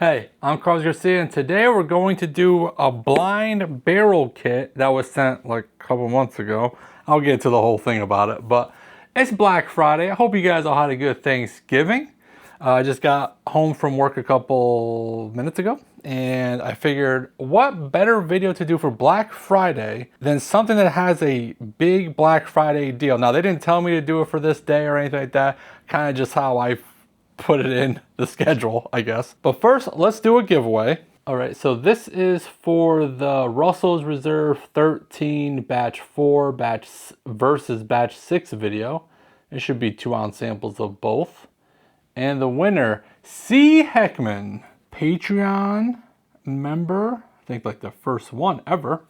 Hey, I'm Carlos Garcia, and today we're going to do a blind barrel kit that was sent like a couple months ago. I'll get to the whole thing about it, but it's Black Friday. I hope you guys all had a good Thanksgiving. I just got home from work a couple minutes ago, and I figured what better video to do for Black Friday than something that has a big Black Friday deal. Now, they didn't tell me to do it for this day or anything like that, kind of just how I put it in the schedule, I guess. But first, let's do a giveaway. All right, so this is for the Russell's Reserve 13 batch 4 batch versus batch 6 video. It should be 2-ounce samples of both. And the winner, C. Heckman, Patreon member, I think like the first one ever.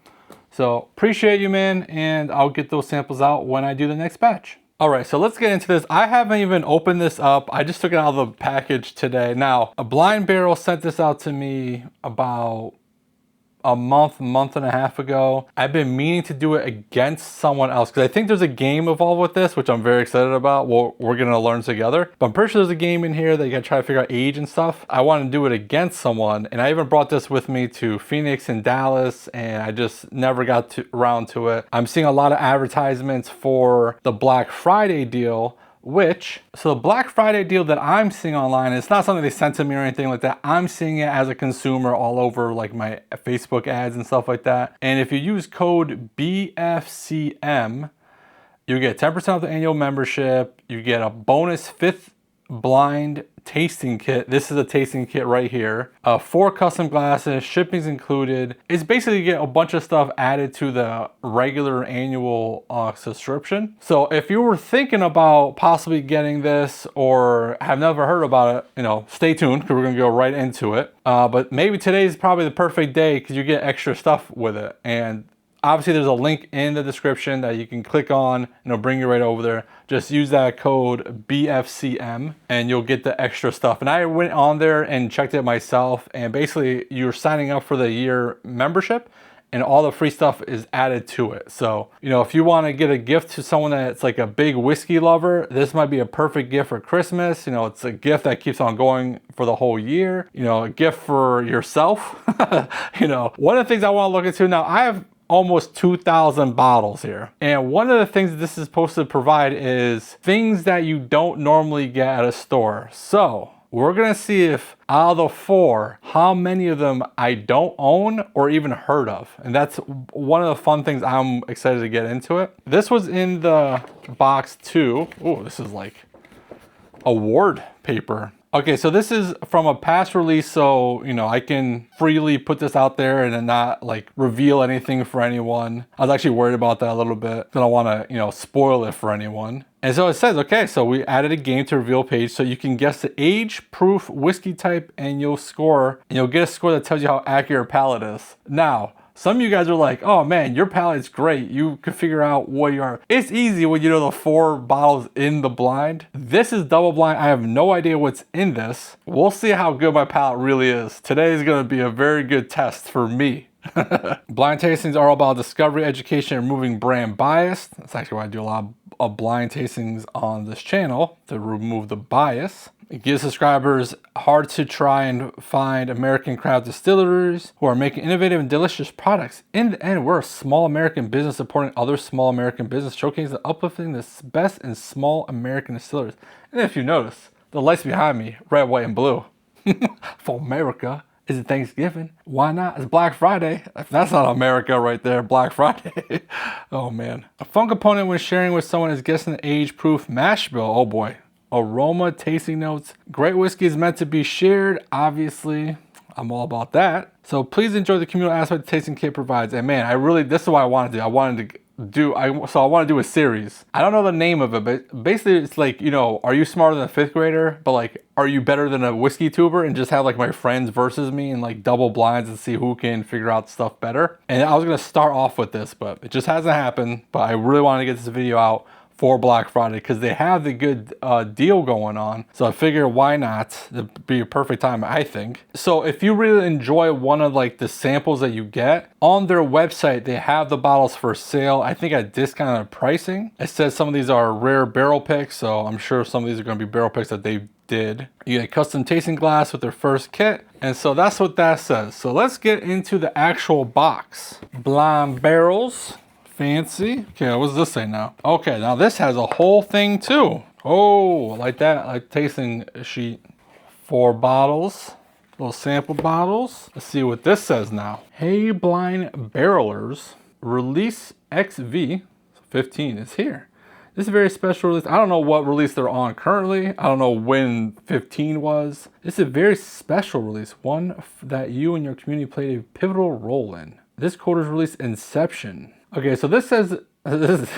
So appreciate you, man, and I'll get those samples out when I do the next batch. All right, so let's get into this. I haven't even opened this up. I just took it out of the package today. Now, a Blind Barrel sent this out to me about a month and a half ago. I've been meaning to do it against someone else because I think there's a game involved with this, which I'm very excited about. Well, we're gonna learn together. But I'm pretty sure there's a game in here that you gotta try to figure out age and stuff. I want to do it against someone, and I even brought this with me to Phoenix and Dallas, and I just never got around to it. I'm seeing a lot of advertisements for the Black Friday deal, so the Black Friday deal that I'm seeing online, it's not something they sent to me or anything like that. I'm seeing it as a consumer all over like my Facebook ads and stuff like that. And if you use code BFCM, you get 10% off the annual membership. You get a bonus 5th blind tasting kit. This is a tasting kit right here. 4 custom glasses, shipping's included. It's basically you get a bunch of stuff added to the regular annual subscription. So if you were thinking about possibly getting this or have never heard about it, you know, stay tuned because we're gonna go right into it. But maybe today's probably the perfect day because you get extra stuff with it. And obviously there's a link in the description that you can click on and it'll bring you right over there. Just use that code BFCM and you'll get the extra stuff. And I went on there and checked it myself, and basically you're signing up for the year membership and all the free stuff is added to it. So, you know, if you want to get a gift to someone that's like a big whiskey lover, this might be a perfect gift for Christmas. You know, it's a gift that keeps on going for the whole year. You know, a gift for yourself. You know, one of the things I want to look into now, I have almost 2,000 bottles here. And one of the things this is supposed to provide is things that you don't normally get at a store. So we're gonna see if out of the 4, how many of them I don't own or even heard of. And that's one of the fun things I'm excited to get into it. This was in the box too. Oh, this is like award paper. Okay, so this is from a past release, so, you know, I can freely put this out there and then not like reveal anything for anyone. I was actually worried about that a little bit. I don't want to, you know, spoil it for anyone. And so it says, okay, so we added a game to reveal page so you can guess the age, proof, whiskey type, and you'll get a score that tells you how accurate your palate is. Now, some of you guys are like, oh man, your palate's great. You can figure out what you are. It's easy when you know the 4 bottles in the blind. This is double blind. I have no idea what's in this. We'll see how good my palate really is. Today is gonna be a very good test for me. Blind tastings are all about discovery, education, and removing brand bias. That's actually why I do a lot of blind tastings on this channel, to remove the bias. It gives subscribers hard to try and find American craft distilleries who are making innovative and delicious products. In the end, we're a small American business supporting other small American business, showcasing and uplifting the best in small American distilleries. And if you notice, the lights behind me, red, white, and blue. For America. Is it Thanksgiving? Why not? It's Black Friday. If that's not America right there, Black Friday. Oh man. A fun component when sharing with someone is guessing the age-proof mash bill. Oh boy. Aroma, tasting notes. Great whiskey is meant to be shared, obviously. I'm all about that. So please enjoy the communal aspect the tasting kit provides. And man, this is what I wanted to do. I want to do a series. I don't know the name of it, but basically it's like, you know, are you smarter than a 5th grader? But like, are you better than a whiskey tuber? And just have like my friends versus me and like double blinds and see who can figure out stuff better. And I was gonna start off with this, but it just hasn't happened. But I really wanted to get this video out for Black Friday because they have the good deal going on. So I figure why not? It'd be a perfect time, I think. So if you really enjoy one of like the samples that you get, on their website, they have the bottles for sale, I think at discounted pricing. It says some of these are rare barrel picks, so I'm sure some of these are gonna be barrel picks that they did. You get a custom tasting glass with their first kit. And so that's what that says. So let's get into the actual box. Blind barrels. Fancy. Okay, what does this say now? Okay, now this has a whole thing too. Oh, like that, like tasting sheet. 4 bottles, little sample bottles. Let's see what this says now. Hey, blind barrelers, release XV 15 is here. This is a very special release. I don't know what release they're on currently. I don't know when 15 was. This is a very special release, one that you and your community played a pivotal role in. This quarter's release inception. Okay, so this says, this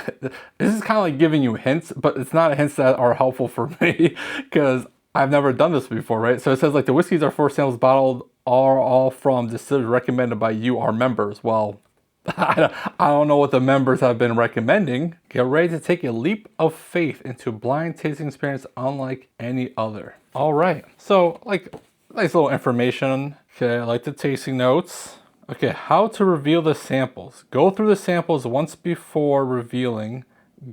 is kind of like giving you hints, but it's not hints that are helpful for me because I've never done this before, right? So it says like the whiskeys our 4 samples bottled are all from distillers recommended by you, our members. Well, I don't know what the members have been recommending. Get ready to take a leap of faith into a blind tasting experience unlike any other. All right, so like nice little information. Okay, I like the tasting notes. Okay, how to reveal the samples. Go through the samples once before revealing,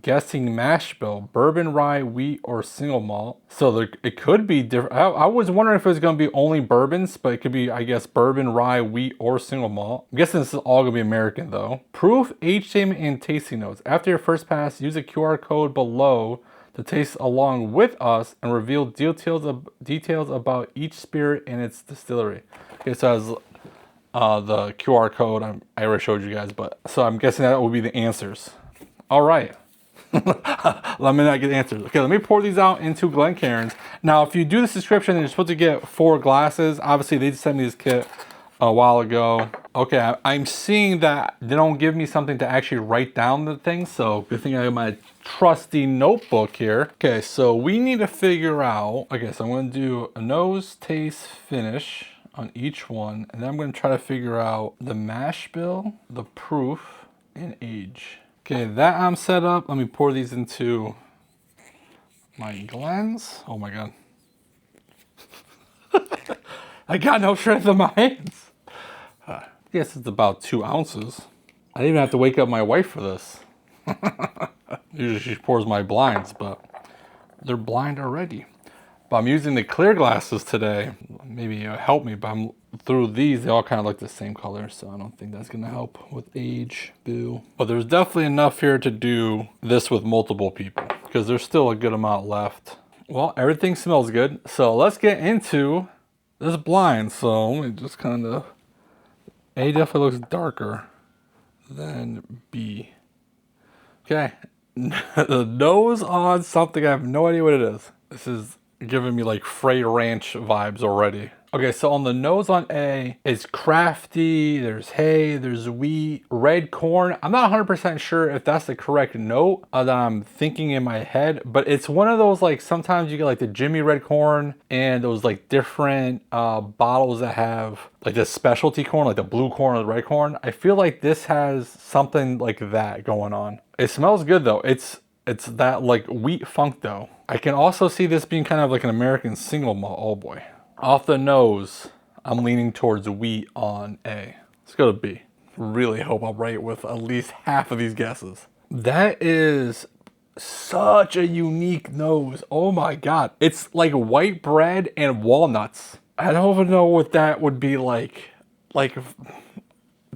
guessing mash bill, bourbon, rye, wheat, or single malt. So there, it could be different. I was wondering if it was going to be only bourbons, but it could be, I guess, bourbon, rye, wheat, or single malt. I'm guessing this is all going to be American though. Proof, age statement, and tasting notes. After your first pass, use a QR code below to taste along with us and reveal details about each spirit and its distillery. Okay, so as the QR code I already showed you guys, but so I'm guessing that will be the answers. All right. Let me not get answers. Okay, let me pour these out into Glencairn's. Now, if you do the subscription, then you're supposed to get 4 glasses. Obviously, they just sent me this kit a while ago. Okay, I'm seeing that they don't give me something to actually write down the things, so good thing I have my trusty notebook here. Okay, so we need to figure out, okay, so I'm going to do a nose, taste, finish on each one, and then I'm going to try to figure out the mash bill, the proof, and age. Okay, that I'm set up. Let me pour these into my Glens. Oh my God. I got no strength in my hands. I guess it's about 2 ounces. I didn't even have to wake up my wife for this. Usually she pours my blinds, but they're blind already. But I'm using the clear glasses today. Maybe it'll help me, but I'm through these, they all kind of look the same color, so I don't think that's gonna help with age, boo. But there's definitely enough here to do this with multiple people because there's still a good amount left. Well, everything smells good. So let's get into this blind. So let me just kind of, A definitely looks darker than B. Okay, the nose on something, I have no idea what it is. This is giving me like Frey Ranch vibes already. Okay, so on the nose on A, it's crafty, there's hay, there's wheat, red corn. I'm not 100% sure if that's the correct note that I'm thinking in my head, but it's one of those, like sometimes you get like the Jimmy red corn and those like different bottles that have like the specialty corn, like the blue corn or the red corn. I feel like this has something like that going on. It smells good though. It's that like wheat funk though. I can also see this being kind of like an American single malt. Oh boy. Off the nose, I'm leaning towards wheat on A. Let's go to B. Really hope I'm right with at least half of these guesses. That is such a unique nose. Oh my God. It's like white bread and walnuts. I don't even know what that would be like. Like,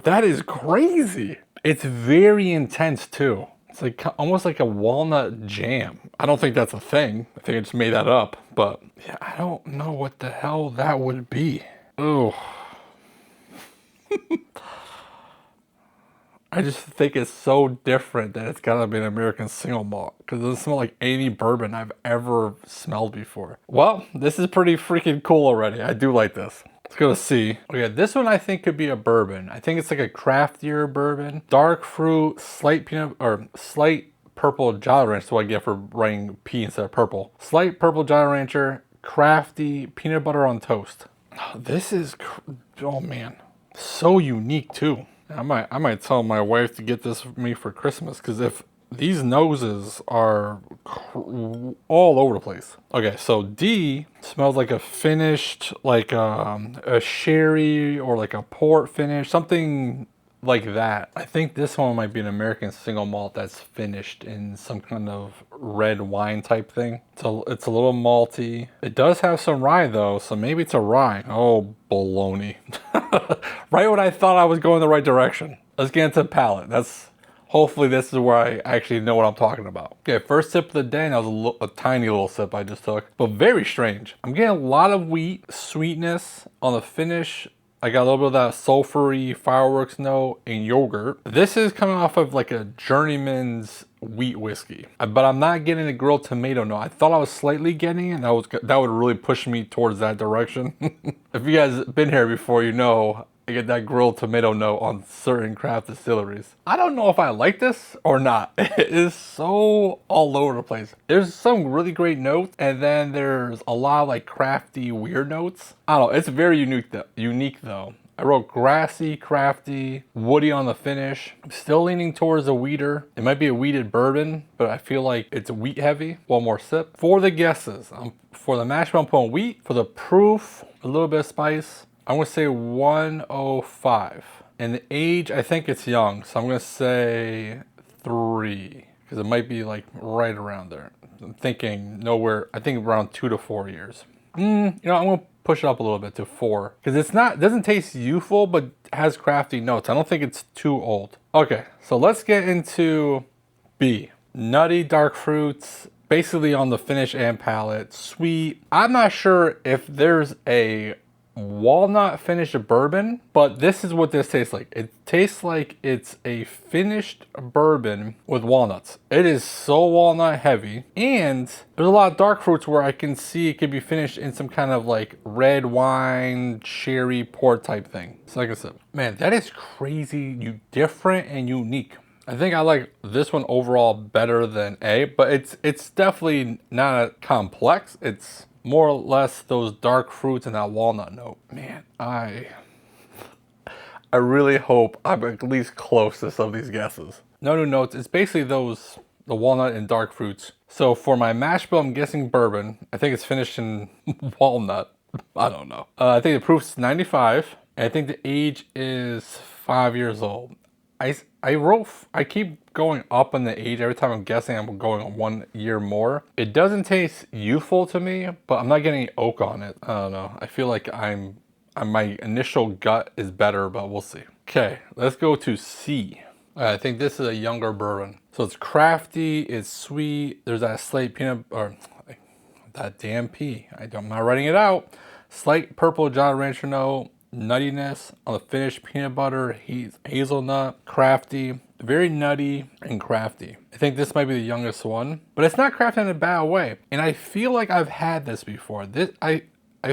that is crazy. It's very intense too. It's like almost like a walnut jam. I don't think that's a thing. I think I just made that up. But yeah, I don't know what the hell that would be. Oh. I just think it's so different that it's gotta be an American single malt because it doesn't smell like any bourbon I've ever smelled before. Well, this is pretty freaking cool already. I do like this. Let's go to C. Okay, this one I think could be a bourbon. I think it's like a craftier bourbon. Dark fruit, slight peanut, or slight purple Jolly Rancher. So I get for writing P instead of purple. Slight purple Jolly Rancher, crafty, peanut butter on toast. This is, oh man, so unique too. I might tell my wife to get this for me for Christmas because if these noses are all over the place. Okay, so D smells like a finished, like a sherry or like a port finish, something like that. I think this one might be an American single malt that's finished in some kind of red wine type thing. It's a little malty. It does have some rye though, so maybe it's a rye. Oh, baloney. Right when I thought I was going the right direction. Let's get into the palate. Hopefully this is where I actually know what I'm talking about. Okay, first sip of the day, and that was a tiny little sip I just took, but very strange. I'm getting a lot of wheat sweetness on the finish. I got a little bit of that sulfury fireworks note and yogurt. This is coming off of like a Journeyman's wheat whiskey, but I'm not getting a grilled tomato note. I thought I was slightly getting it, and that would really push me towards that direction. If you guys been here before, you know I get that grilled tomato note on certain craft distilleries. I don't know if I like this or not. It is so all over the place. There's some really great notes, and then there's a lot of like crafty weird notes. I don't know, it's very unique though. I wrote grassy, crafty, woody on the finish. I'm still leaning towards a wheater. It might be a wheated bourbon, but I feel like it's wheat heavy. One more sip. For the guesses, for the mash bill, I'm putting wheat. For the proof, a little bit of spice. I'm gonna say 105. And the age, I think it's young, so I'm gonna say 3, because it might be like right around there. I'm thinking I think around 2 to 4 years. You know, I'm gonna push it up a little bit to 4, because it doesn't taste youthful, but has crafty notes. I don't think it's too old. Okay, so let's get into B. Nutty dark fruits, basically on the finish and palate. Sweet. I'm not sure if there's a walnut finished bourbon, but this is what this tastes like. It tastes like it's a finished bourbon with walnuts. It is so walnut heavy, and there's a lot of dark fruits where I can see it could be finished in some kind of like red wine, sherry, port type thing. So like I said, man, that is crazy, different and unique. I think I like this one overall better than A, but it's definitely not complex. It's more or less those dark fruits and that walnut note. Man, I really hope I'm at least close to some of these guesses. No new notes. It's basically the walnut and dark fruits. So for my mash bill, I'm guessing bourbon. I think it's finished in walnut. I don't know. I think the proof's 95. And I think the age is 5 years old. I keep going up in the age. Every time I'm guessing, I'm going 1 year more. It doesn't taste youthful to me, but I'm not getting any oak on it. I don't know. I feel like my initial gut is better, but we'll see. Okay, let's go to C. I think this is a younger bourbon. So it's crafty, it's sweet. There's that slight peanut, or that damn P. I'm not writing it out. Slight purple Jolly Rancher note. Nuttiness on the finish, peanut butter, hazelnut, crafty, very nutty and crafty. I think this might be the youngest one, but it's not crafty in a bad way. And I feel like I've had this before. I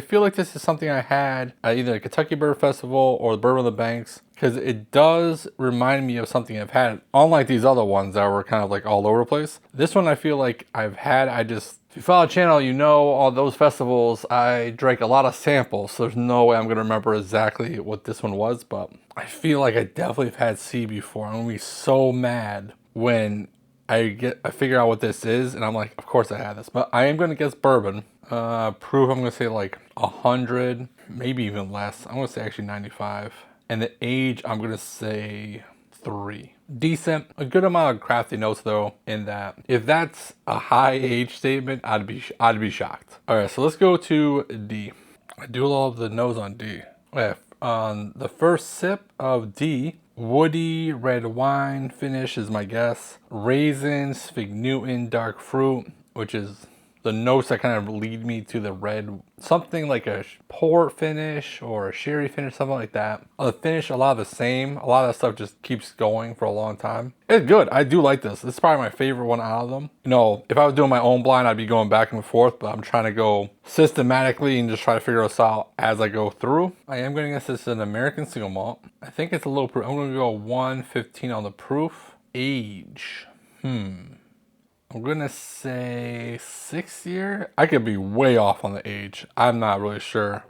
feel like this is something I had at either the Kentucky Bourbon Festival or the Bourbon of the Banks, because it does remind me of something I've had, unlike these other ones that were kind of like all over the place. This one I feel like I've had. If you follow the channel, you know all those festivals, I drank a lot of samples, so there's no way I'm going to remember exactly what this one was, but I feel like I definitely have had C before. I'm going to be so mad when I figure out what this is, and I'm like, of course I had this, but I am going to guess bourbon. Proof, I'm going to say like 100, maybe even less. I'm going to say actually 95. And the age, I'm going to say 3. Decent, a good amount of crafty notes though in that. If that's a high age statement, I'd be shocked. All right, so let's go to D. I do love the nose on D. Okay, on the first sip of D, woody red wine finish is my guess. Raisins, fig Newton, dark fruit, which is the notes that kind of lead me to the red, something like a port finish or a sherry finish, something like that. On the finish, a lot of the same. A lot of that stuff just keeps going for a long time. It's good. I do like this. This is probably my favorite one out of them. You know, if I was doing my own blind, I'd be going back and forth, but I'm trying to go systematically and just try to figure this out as I go through. I am going to guess this is an American single malt. I think it's a little proof. I'm going to go 115 on the proof. Age. I'm gonna say 6 year. I could be way off on the age. I'm not really sure.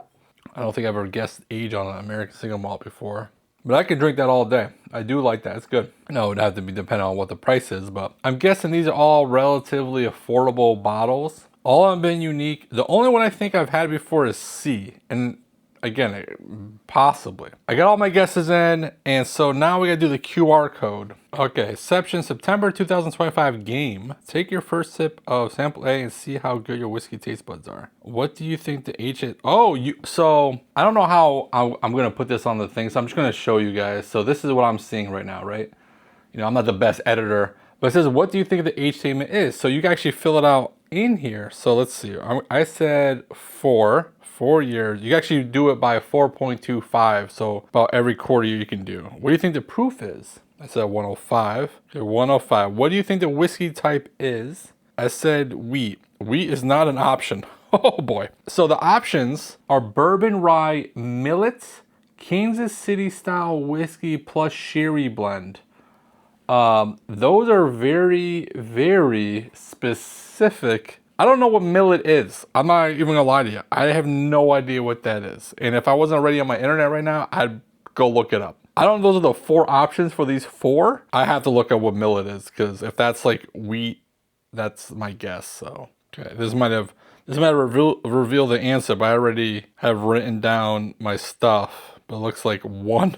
I don't think I've ever guessed age on an American single malt before. But I could drink that all day. I do like that. It's good. No, it would have to be depending on what the price is, but I'm guessing these are all relatively affordable bottles. All of them been unique. The only one I think I've had before is C. And again, possibly. I got all my guesses in, and so now we gotta do the QR code. Okay, exception September 2025 game. Take your first sip of sample A and see how good your whiskey taste buds are. What do you think the H is? Oh, so I don't know how I'm gonna put this on the thing, so I'm just gonna show you guys. So this is what I'm seeing right now, right? You know, I'm not the best editor, but it says, what do you think the H statement is? So you can actually fill it out in here. So let's see, I said 4 years. You can actually do it by 4.25. So about every quarter year you can do. What do you think the proof is? I said 105. Okay, 105. What do you think the whiskey type is? I said wheat. Wheat is not an option. Oh boy. So the options are bourbon rye millet, Kansas City style whiskey plus sherry blend. Those are very, very specific. I don't know what millet is. I'm not even gonna lie to you. I have no idea what that is. And if I wasn't already on my internet right now, I'd go look it up. I don't know those are the 4 options for these 4. I have to look at what millet is, because if that's like wheat, that's my guess. So, okay, this might reveal the answer, but I already have written down my stuff. But it looks like one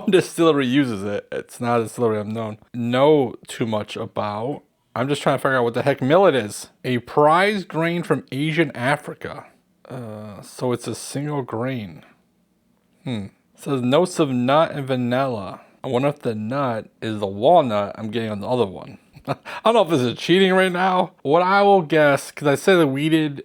distillery uses it. It's not a distillery I've know too much about. I'm just trying to figure out what the heck millet is. A prized grain from Asian Africa. So it's a single grain. It says notes of nut and vanilla. I wonder if the nut is the walnut I'm getting on the other one. I don't know if this is cheating right now. What I will guess, because I said the wheated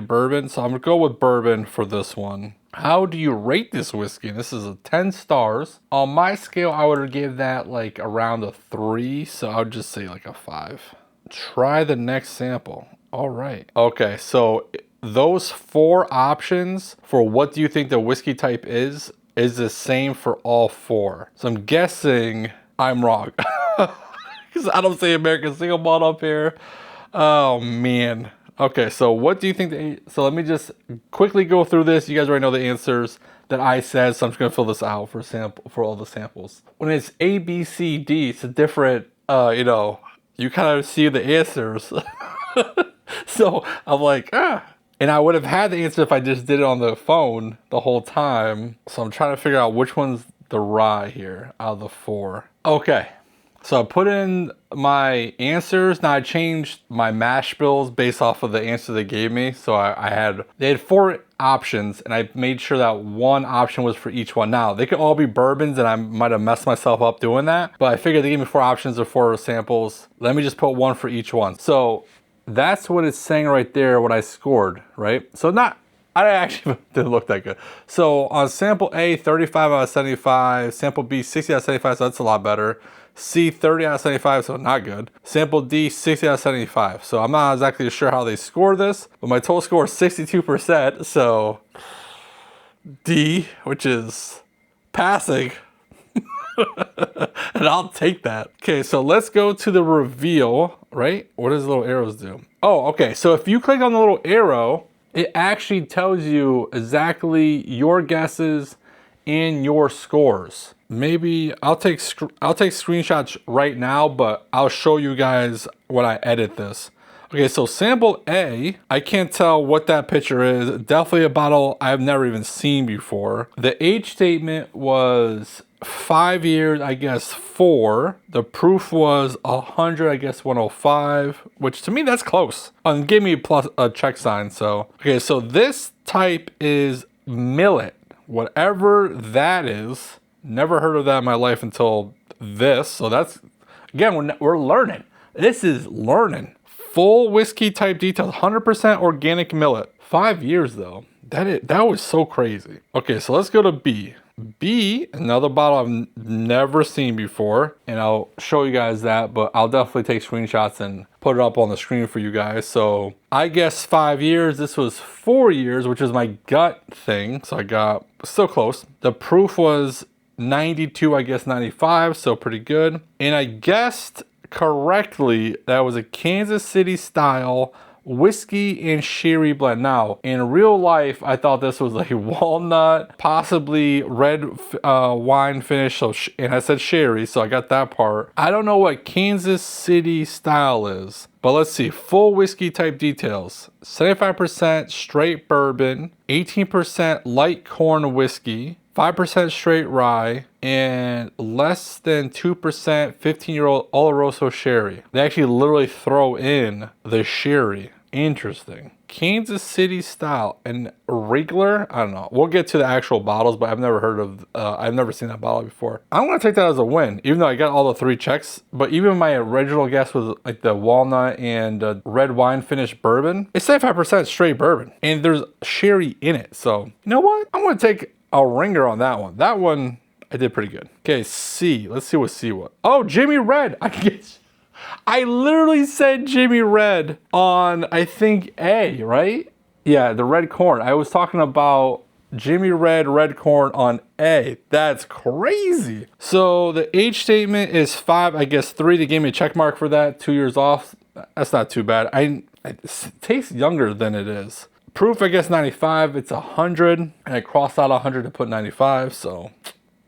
bourbon, so I'm gonna go with bourbon for this one. How do you rate this whiskey? This is a 10 stars. On my scale, I would give that like around a 3, so I would just say like a 5. Try the next sample. All right. Okay, so those 4 options for what do you think the whiskey type is the same for all 4. So I'm guessing I'm wrong. Because I don't say American single malt up here. Oh man. Okay, so what do you think so let me just quickly go through this. You guys already know the answers that I said, so I'm just gonna fill this out for all the samples. When it's A, B, C, D, it's a different, you know, you kind of see the answers. So I'm like, and I would have had the answer if I just did it on the phone the whole time. So I'm trying to figure out which one's the rye here out of the 4. Okay. So I put in my answers. Now I changed my mash bills based off of the answer they gave me. So they had 4 options, and I made sure that 1 option was for each one. Now they could all be bourbons, and I might have messed myself up doing that, but I figured they gave me 4 options or 4 samples. Let me just put 1 for each one. So that's what it's saying right there, what I scored, right? So I actually didn't look that good. So on sample A, 35 out of 75, sample B, 60 out of 75, so that's a lot better. C, 30 out of 75, so not good. Sample D, 60 out of 75. So I'm not exactly sure how they score this, but my total score is 62%. So D, which is passing. And I'll take that. Okay, so let's go to the reveal, right? What does the little arrows do? Oh, okay. So if you click on the little arrow, it actually tells you exactly your guesses and your scores. Maybe I'll take screenshots right now, but I'll show you guys when I edit this. Okay, so sample A, I can't tell what that picture is. Definitely a bottle I've never even seen before. The age statement was 5 years, I guess 4. The proof was 100, I guess 105, which to me that's close. And give me a check sign. So okay, so this type is millet, whatever that is. Never heard of that in my life until this. So that's, again, we're learning. This is learning. Full whiskey type details, 100% organic millet. 5 years though. That was so crazy. Okay, so let's go to B. B, another bottle I've never seen before, and I'll show you guys that, but I'll definitely take screenshots and put it up on the screen for you guys. So I guess 5 years. This was 4 years, which is my gut thing. So I got still close. The proof was 92, I guess 95, so pretty good. And I guessed correctly that was a Kansas City style whiskey and sherry blend. Now, in real life, I thought this was a walnut, possibly red wine finish, so and I said sherry, so I got that part. I don't know what Kansas City style is, but let's see. Full whiskey type details. 75% straight bourbon, 18% light corn whiskey, 5% straight rye, and less than 2% 15-year-old Oloroso sherry. They actually literally throw in the sherry. Interesting. Kansas City style and regular. I don't know. We'll get to the actual bottles, but I've never heard of. I've never seen that bottle before. I'm gonna take that as a win, even though I got all the 3 checks. But even my original guess was like the walnut and red wine finish bourbon. It's 75% straight bourbon, and there's sherry in it. So you know what? I'm gonna take a ringer on that one. That one I did pretty good. Okay, C. Let's see what C was. Oh, Jimmy Red. I literally said Jimmy Red on, I think, A, right? Yeah, the red corn. I was talking about Jimmy red corn on A. That's crazy. So the age statement is 5, I guess 3. They gave me a check mark for that. 2 years off. That's not too bad. It tastes younger than it is. Proof, I guess 95. It's 100. And I crossed out 100 to put 95. So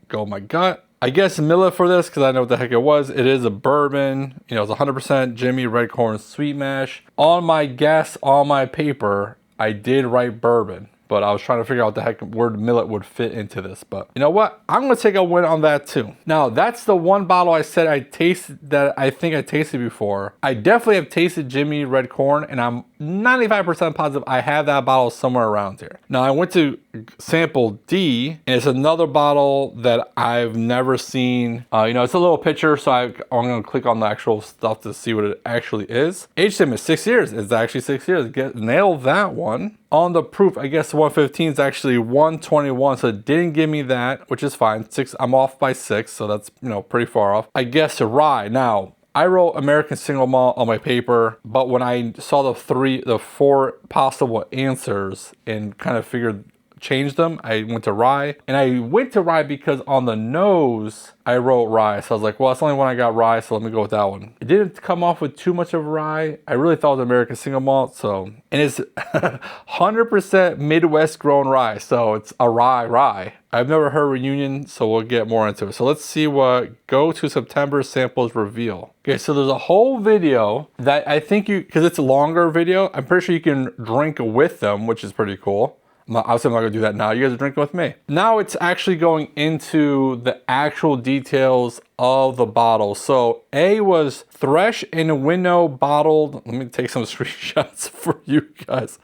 go my gut. I guess millet for this, because I know what the heck it was. It is a bourbon. You know, it's 100% Jimmy red corn sweet mash. On my guess, on my paper, I did write bourbon. But I was trying to figure out what the heck word millet would fit into this. But you know what? I'm going to take a win on that too. Now, that's the one bottle I said I tasted that I think I tasted before. I definitely have tasted Jimmy red corn, and I'm 95% positive I have that bottle somewhere around here. Now, I went to sample D, and it's another bottle that I've never seen. You know, it's a little picture, so I'm going to click on the actual stuff to see what it actually is. Age limit is 6 years. It's actually 6 years. Nailed that one. On the proof, I guess 115 is actually 121, so it didn't give me that, which is fine. 6, I'm off by 6, so that's, you know, pretty far off. I guess rye. Now, I wrote American single malt on my paper, but when I saw the 4 possible answers and kind of figured changed them, I went to rye. And I went to rye because on the nose I wrote rye, so I was like, well, that's the only one I got rye, so let me go with that one. It didn't come off with too much of rye. I really thought it was American single malt, so, and it's 100% Midwest grown rye, so it's a rye. I've never heard reunion, so we'll get more into it. So let's see what go to September samples reveal. Okay, so there's a whole video that I think because it's a longer video, I'm pretty sure you can drink with them, which is pretty cool. Obviously, I'm not gonna do that now. You guys are drinking with me. Now it's actually going into the actual details of the bottle. So A was thresh and winnow bottled. Let me take some screenshots for you guys.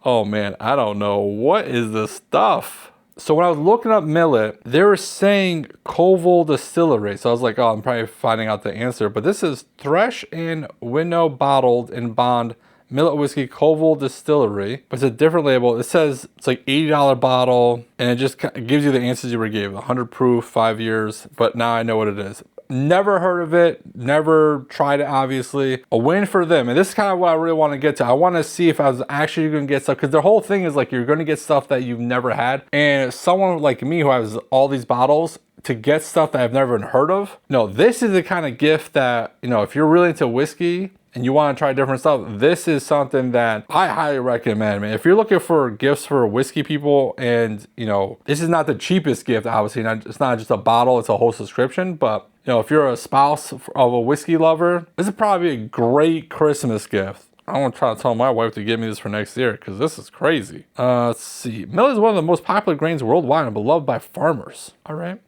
Oh man, I don't know. What is this stuff? So when I was looking up millet, they were saying Colville Distillery. So I was like, oh, I'm probably finding out the answer. But this is thresh and winnow bottled in bond millet whiskey, Colville Distillery, but it's a different label. It says it's like $80 bottle, and it just gives you the answers you were gave. 100 proof, 5 years, but now I know what it is. Never heard of it, never tried it, obviously. A win for them, and this is kind of what I really want to get to. I want to see if I was actually going to get stuff, because their whole thing is like you're going to get stuff that you've never had, and someone like me who has all these bottles, to get stuff that I've never even heard of. No, this is the kind of gift that, you know, if you're really into whiskey, and you want to try different stuff, this is something that I highly recommend, man. If you're looking for gifts for whiskey people, and you know, this is not the cheapest gift, obviously. It's not just a bottle, it's a whole subscription, but you know, if you're a spouse of a whiskey lover, this is probably a great Christmas gift. I want to try to tell my wife to get me this for next year, because this is crazy. Let's see. Millet is one of the most popular grains worldwide and beloved by farmers. All right.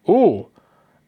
Ooh,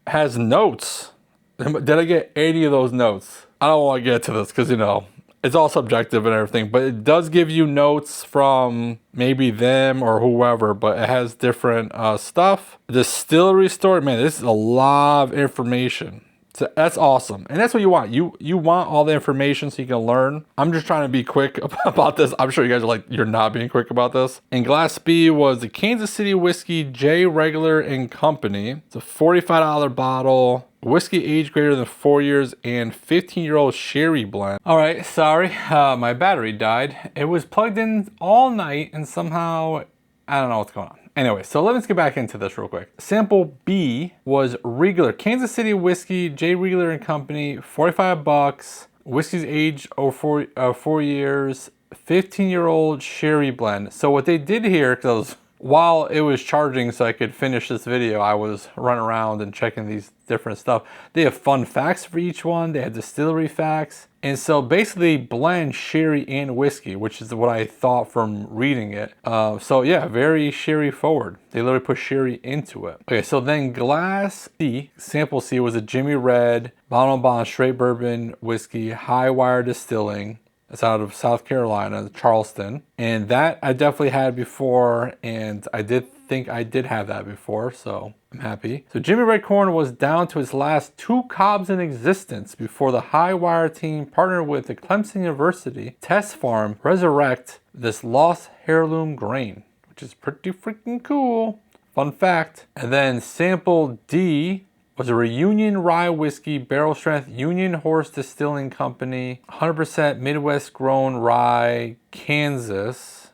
has notes. Did I get 80 of those notes? I don't want to get to this because, you know, it's all subjective and everything, but it does give you notes from maybe them or whoever, but it has different stuff. Distillery story, man, this is a lot of information. So that's awesome. And that's what you want. You want all the information so you can learn. I'm just trying to be quick about this. I'm sure you guys are like, you're not being quick about this. And Glass B was the Kansas City Whiskey J. Regular and Company. It's a $45 bottle. Whiskey age greater than 4 years and 15-year-old sherry blend. All right, sorry, my battery died. It was plugged in all night and somehow, I don't know what's going on. Anyway, so let's get back into this real quick. Sample B was regular. Kansas City Whiskey, J. Regular and Company, 45 bucks. Whiskey's aged over 4 years, 15-year-old sherry blend. So what they did here, because while it was charging so I could finish this video, I was running around and checking these different stuff. They have fun facts for each one. They have distillery facts. And so basically blend sherry and whiskey, which is what I thought from reading it. So yeah, very sherry forward. They literally put sherry into it. Okay, so then glass C, sample C, was a Jimmy Red, bottle bond straight bourbon whiskey, high wire distilling. It's out of South Carolina, Charleston. And that I definitely had before, and I did think I did have that before, so I'm happy. So Jimmy Red Corn was down to its last 2 cobs in existence before the High Wire team partnered with the Clemson University Test Farm resurrect this lost heirloom grain, which is pretty freaking cool. Fun fact. And then sample D was a Reunion Rye Whiskey, barrel strength, Union Horse Distilling Company, 100% Midwest grown rye, Kansas.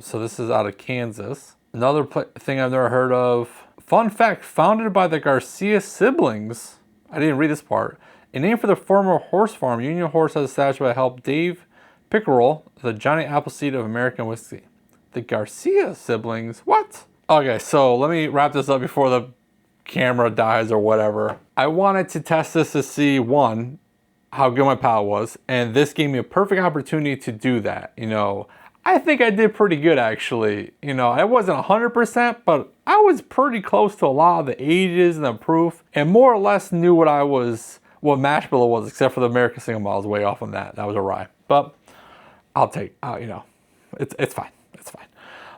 So this is out of Kansas. Another thing I've never heard of. Fun fact, founded by the Garcia siblings. I didn't read this part. A name for the former horse farm, Union Horse has established by help Dave Pickerel, the Johnny Appleseed of American whiskey. The Garcia siblings, what? Okay, so let me wrap this up before the camera dies or whatever. I wanted to test this to see, one, how good my palate was, and this gave me a perfect opportunity to do that. You know, I think I did pretty good actually. You know, I wasn't 100%, but I was pretty close to a lot of the ages and the proof, and more or less knew what mash bill was, except for the American single malt. I was way off on that. That was a rye, but I'll take, you know, it's fine. It's fine.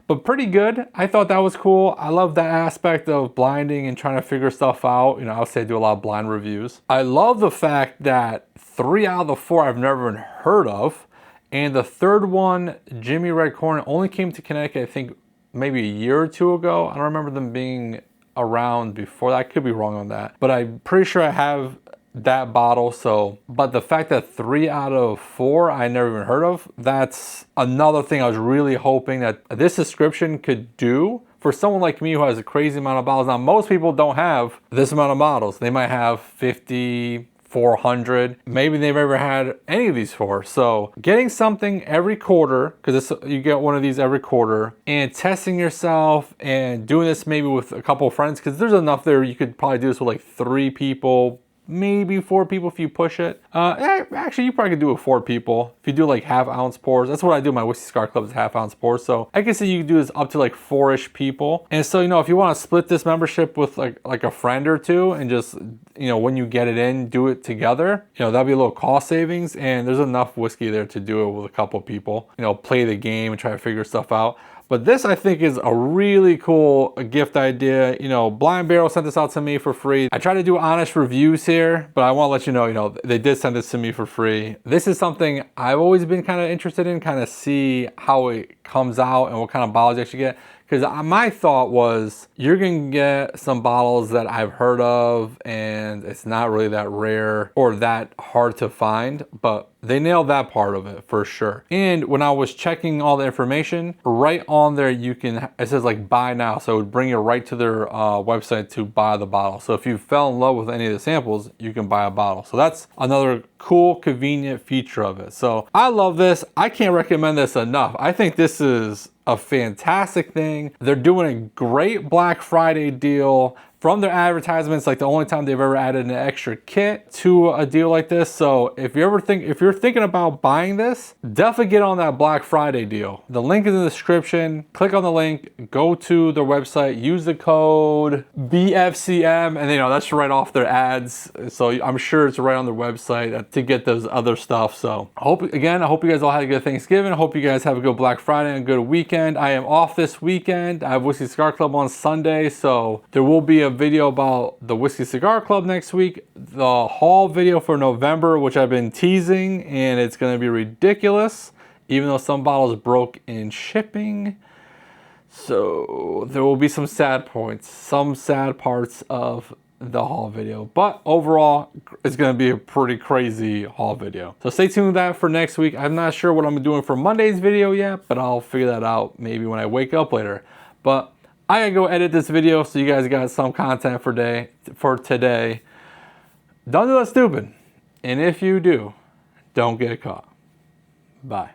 But pretty good. I thought that was cool. I love that aspect of blinding and trying to figure stuff out. You know, I do a lot of blind reviews. I love the fact that 3 out of the 4 I've never even heard of. And the third one, Jimmy Red Corn, only came to Connecticut, I think maybe a year or 2 ago. I don't remember them being around before that. I could be wrong on that. But I'm pretty sure I have that bottle. So, but the fact that 3 out of 4 I never even heard of, that's another thing I was really hoping that this description could do for someone like me who has a crazy amount of bottles. Now, most people don't have this amount of bottles. They might have 50, 400. Maybe they've never had any of these 4. So getting something every quarter, because you get one of these every quarter, and testing yourself and doing this maybe with a couple of friends, because there's enough there. You could probably do this with like 3 people, maybe 4 people if you push it. Actually, you probably could do it with 4 people. If you do like half-ounce pours, that's what I do. My Whiskey Cigar Club is half-ounce pours. So I can see you can do this up to like 4-ish people. And so, you know, if you want to split this membership with like a friend or 2 and just, you know, when you get it in, do it together, you know, that'd be a little cost savings. And there's enough whiskey there to do it with a couple people, you know, play the game and try to figure stuff out. But this, I think, is a really cool gift idea. You know, Blind Barrel sent this out to me for free. I try to do honest reviews here, but I want to let you know, they did send this to me for free. This is something I've always been kind of interested in, kind of see how it comes out and what kind of bottles you actually get. Because my thought was, you're going to get some bottles that I've heard of and it's not really that rare or that hard to find, but they nailed that part of it for sure. And when I was checking all the information, right on there, it says like buy now. So it would bring you right to their website to buy the bottle. So if you fell in love with any of the samples, you can buy a bottle. So that's another cool, convenient feature of it. So I love this. I can't recommend this enough. I think this is a fantastic thing. They're doing a great Black Friday deal. From their advertisements, like the only time they've ever added an extra kit to a deal like this. So if you're thinking about buying this, definitely get on that Black Friday deal. The link is in the description. Click on the link, go to their website, use the code BFCM, and that's right off their ads. So I'm sure it's right on their website to get those other stuff. So I hope you guys all had a good Thanksgiving. I hope you guys have a good Black Friday and a good weekend. I am off this weekend. I have Whiskey Cigar Club on Sunday, so there will be a video about the Whiskey Cigar Club next week, the haul video for November, which I've been teasing, and it's going to be ridiculous, even though some bottles broke in shipping. So there will be some sad points, some sad parts of the haul video, but overall it's going to be a pretty crazy haul video. So stay tuned with that for next week. I'm not sure what I'm doing for Monday's video yet, but I'll figure that out maybe when I wake up later. But I gotta go edit this video so you guys got some content for today. Don't do that stupid. And if you do, don't get caught. Bye.